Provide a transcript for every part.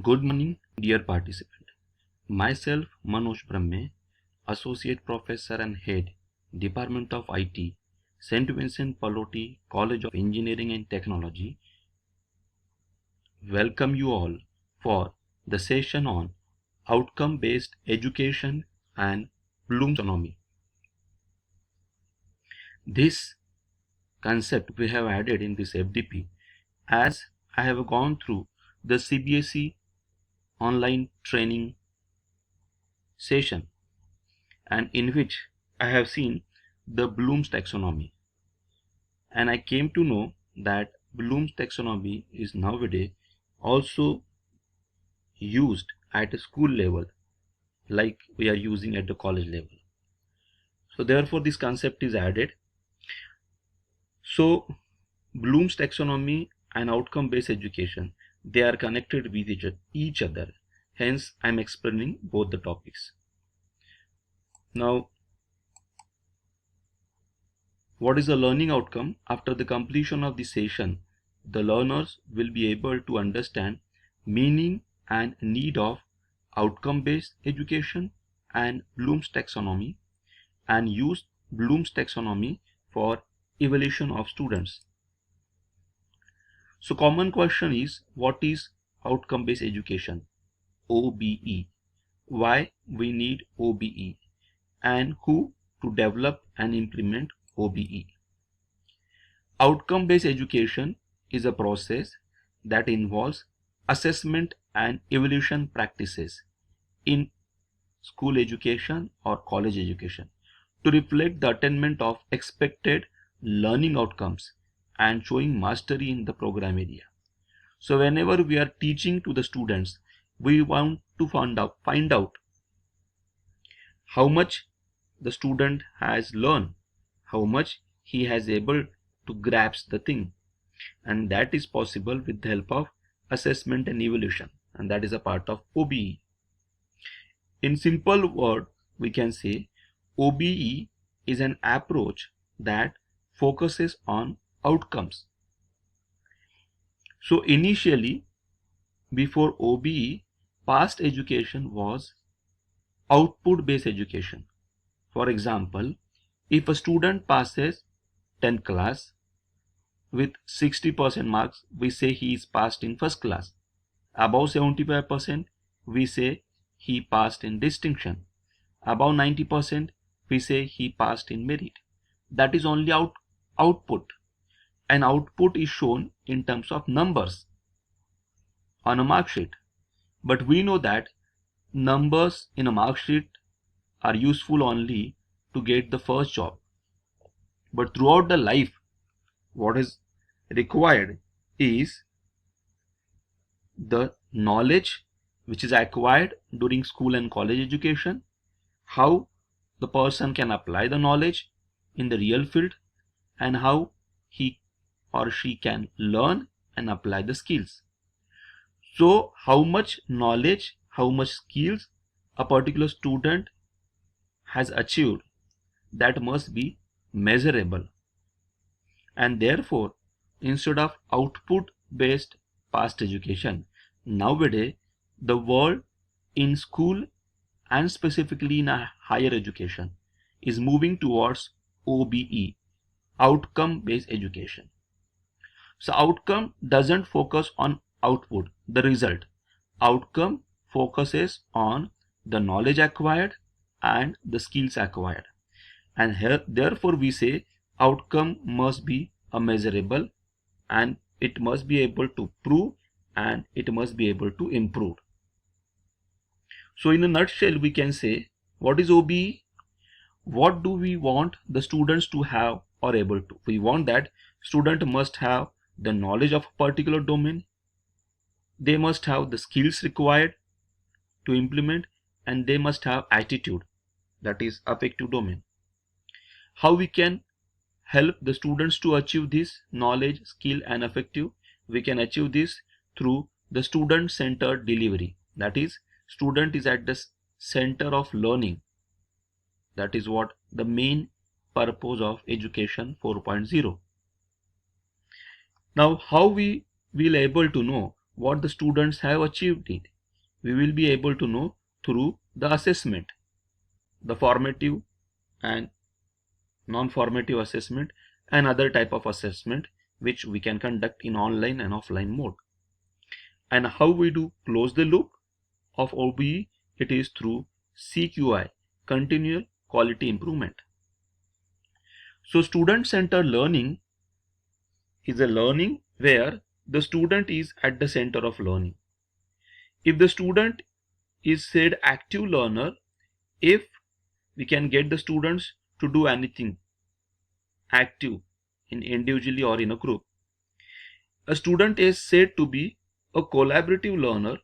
Good morning, dear participant. Myself, Manoj Brahme, Associate Professor and Head, Department of IT, St. Vincent Pallotti College of Engineering and Technology, welcome you all for the session on outcome-based education and Bloom's taxonomy. This concept we have added in this FDP as I have gone through the CBSE online training session, and in which I have seen the Bloom's taxonomy, and I came to know that Bloom's taxonomy is nowadays also used at a school level like we are using at the college level. So therefore this concept is added. So Bloom's taxonomy and outcome-based education, they are connected with each other. Hence I am explaining both the topics. Now, what is the learning outcome? After the completion of the session, the learners will be able to understand meaning and need of outcome-based education and Bloom's taxonomy, and use Bloom's taxonomy for evaluation of students. So common question is, what is outcome-based education? OBE. Why we need OBE, and who to develop and implement OBE. Outcome-based education is a process that involves assessment and evaluation practices in school education or college education to reflect the attainment of expected learning outcomes and showing mastery in the program area. So whenever we are teaching to the students, we want to find out how much the student has learned, how much he has able to grasp the thing, and that is possible with the help of assessment and evaluation, and that is a part of OBE. In simple word, we can say OBE is an approach that focuses on outcomes. So initially, before OBE, past education was output based education. For example, if a student passes 10th class with 60% marks, we say he is passed in first class. Above 75%, we say he passed in distinction. Above 90%, we say he passed in merit. That is only output. And output is shown in terms of numbers on a mark sheet. But we know that numbers in a mark sheet are useful only to get the first job. But throughout the life, what is required is the knowledge which is acquired during school and college education, how the person can apply the knowledge in the real field, and how he or she can learn and apply the skills. So how much knowledge, how much skills a particular student has achieved, that must be measurable. And therefore, instead of output based past education, nowadays the world in school and specifically in a higher education is moving towards OBE, outcome based education. So outcome doesn't focus on output, the result. Outcome focuses on the knowledge acquired and the skills acquired. And here, therefore we say outcome must be a measurable, and it must be able to prove, and it must be able to improve. So in a nutshell, we can say, what is OBE? What do we want the students to have or able to? We want that student must have the knowledge of a particular domain. They must have the skills required to implement, and they must have attitude, that is affective domain. How we can help the students to achieve this knowledge, skill and affective? We can achieve this through the student-centered delivery. That is, student is at the center of learning. That is what the main purpose of education 4.0. Now, how we will able to know what the students have achieved it. We will be able to know through the assessment, the formative and non-formative assessment and other type of assessment which we can conduct in online and offline mode. And how we do close the loop of OBE? It is through CQI, continual quality improvement. So student-centered learning is a learning where the student is at the center of learning. If the student is said active learner, if we can get the students to do anything active in individually or in a group. A student is said to be a collaborative learner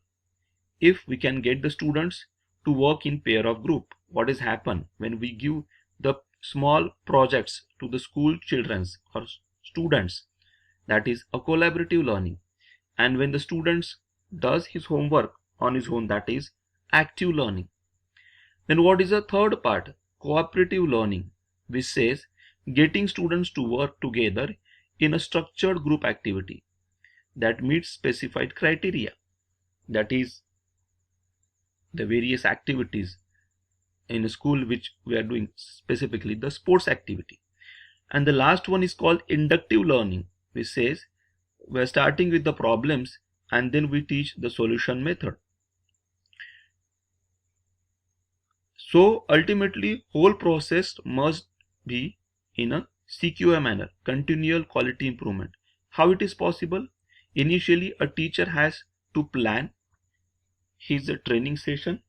if we can get the students to work in pair of group. What is happen when we give the small projects to the school childrens or students? That is a collaborative learning. And when the students does his homework on his own, that is active learning. Then what is the third part? Cooperative learning, which says getting students to work together in a structured group activity that meets specified criteria. That is the various activities in a school which we are doing, specifically the sports activity. And the last one is called inductive learning, which says we are starting with the problems and then we teach the solution method. So ultimately whole process must be in a CQI manner, continual quality improvement. How it is possible? Initially a teacher has to plan his training session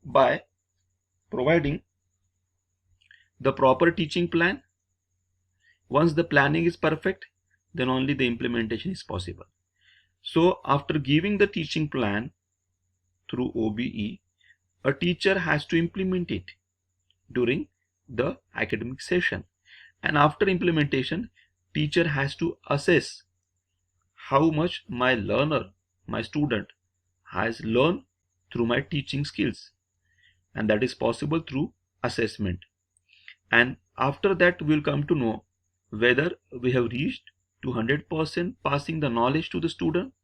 by providing the proper teaching plan. Once the planning is perfect, then only the implementation is possible. So after giving the teaching plan through OBE, a teacher has to implement it during the academic session. And after implementation, teacher has to assess how much my learner, my student, has learned through my teaching skills. And that is possible through assessment. And after that, we will come to know whether we have reached to 100% passing the knowledge to the student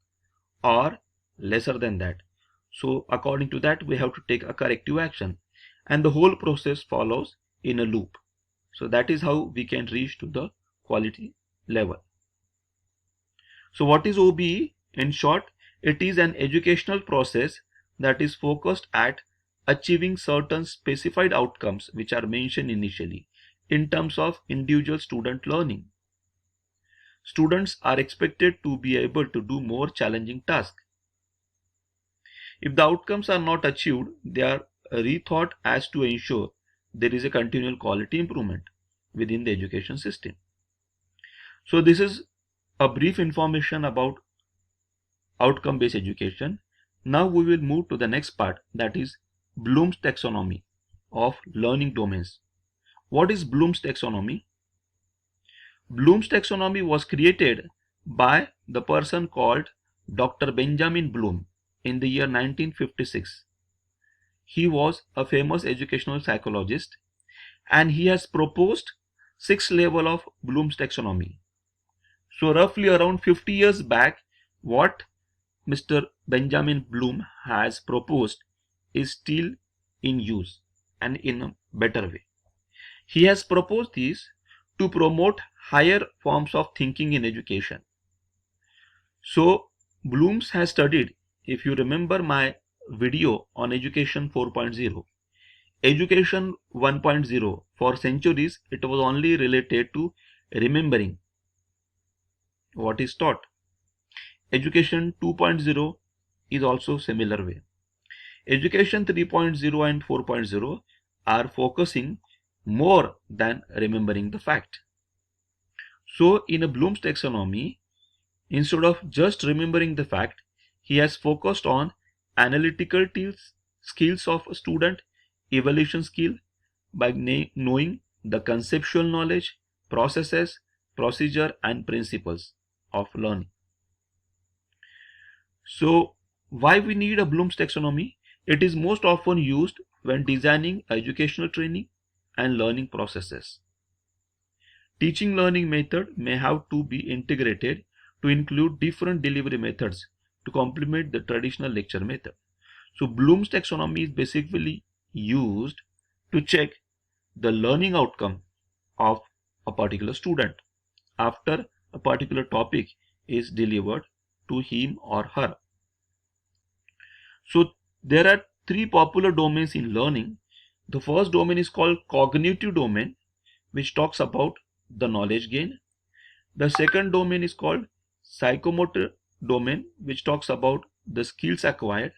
or lesser than that. So according to that, we have to take a corrective action, and the whole process follows in a loop. So that is how we can reach to the quality level. So what is OBE? In short, it is an educational process that is focused at achieving certain specified outcomes which are mentioned initially in terms of individual student learning. Students are expected to be able to do more challenging tasks. If the outcomes are not achieved, they are rethought as to ensure there is a continual quality improvement within the education system. So this is a brief information about outcome-based education. Now we will move to the next part, that is Bloom's taxonomy of learning domains. What is Bloom's taxonomy? Bloom's taxonomy was created by the person called Dr. Benjamin Bloom in the year 1956. He was a famous educational psychologist and he has proposed 6 levels of Bloom's taxonomy. So roughly around 50 years back, what Mr. Benjamin Bloom has proposed is still in use and in a better way. He has proposed this to promote higher forms of thinking in education. So Bloom's has studied, if you remember my video on education 4.0, education 1.0, for centuries it was only related to remembering what is taught. Education 2.0 is also similar way. Education 3.0 and 4.0 are focusing more than remembering the fact. So in a Bloom's taxonomy, instead of just remembering the fact, he has focused on analytical skills of a student, evaluation skill by knowing the conceptual knowledge, processes, procedure and principles of learning. So why we need a Bloom's taxonomy? It is most often used when designing educational training and learning processes. Teaching learning method may have to be integrated to include different delivery methods to complement the traditional lecture method. So Bloom's taxonomy is basically used to check the learning outcome of a particular student after a particular topic is delivered to him or her. So there are three popular domains in learning. The first domain is called cognitive domain, which talks about the knowledge gain. The second domain is called psychomotor domain, which talks about the skills acquired.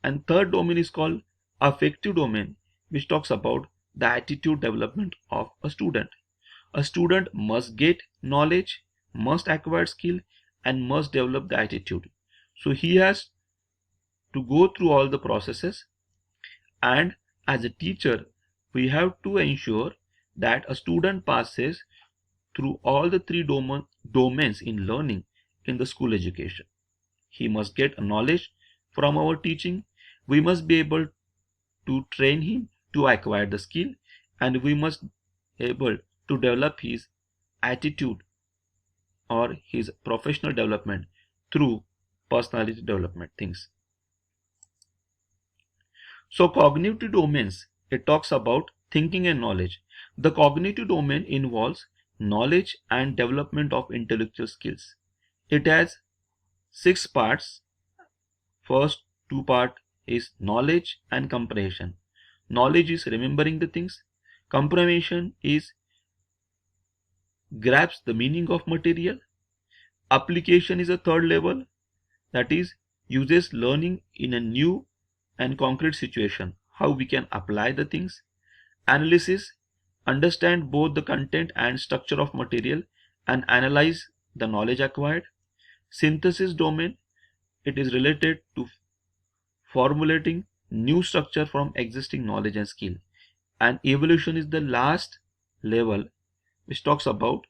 And third domain is called affective domain, which talks about the attitude development of a student. A student must get knowledge, must acquire skill, and must develop the attitude. So he has to go through all the processes, and as a teacher we have to ensure that a student passes through all the three domains in learning in the school education. He must get knowledge from our teaching, we must be able to train him to acquire the skill, and we must be able to develop his attitude or his professional development through personality development things. So cognitive domains, it talks about thinking and knowledge. The cognitive domain involves knowledge and development of intellectual skills. It has 6 parts. First 2 part is knowledge and comprehension. Knowledge is remembering the things. Comprehension is grasps the meaning of material. Application is a third level, that is uses learning in a new and concrete situation, how we can apply the things. Analysis, understand both the content and structure of material and analyze the knowledge acquired. Synthesis domain, it is related to formulating new structure from existing knowledge and skill. And evaluation is the last level, which talks about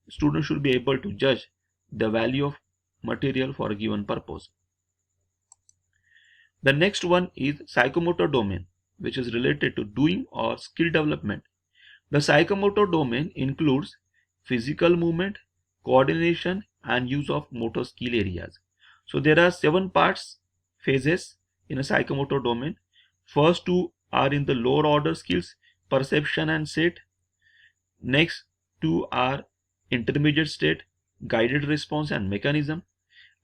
students should be able to judge the value of material for a given purpose. The next one is psychomotor domain, which is related to doing or skill development. The psychomotor domain includes physical movement, coordination, and use of motor skill areas. So there are 7 phases in a psychomotor domain. First 2 are in the lower order skills, perception and set. Next 2 are intermediate state, guided response and mechanism.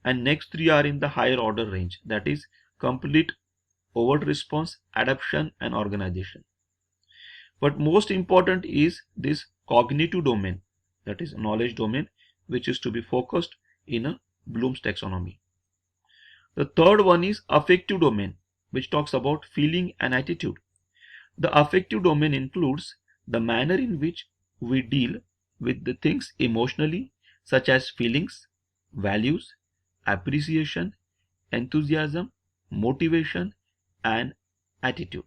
And next 3 are in the higher order range, that is complete overt response, adaptation and organization. But most important is this cognitive domain, that is knowledge domain, which is to be focused in a Bloom's taxonomy. The third one is affective domain, which talks about feeling and attitude. The affective domain includes the manner in which we deal with the things emotionally, such as feelings, values, appreciation, enthusiasm, motivation and attitude.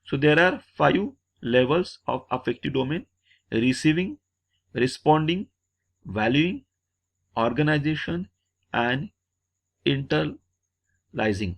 So there are 5 levels of affective domain: receiving, responding, valuing, organization and internalizing.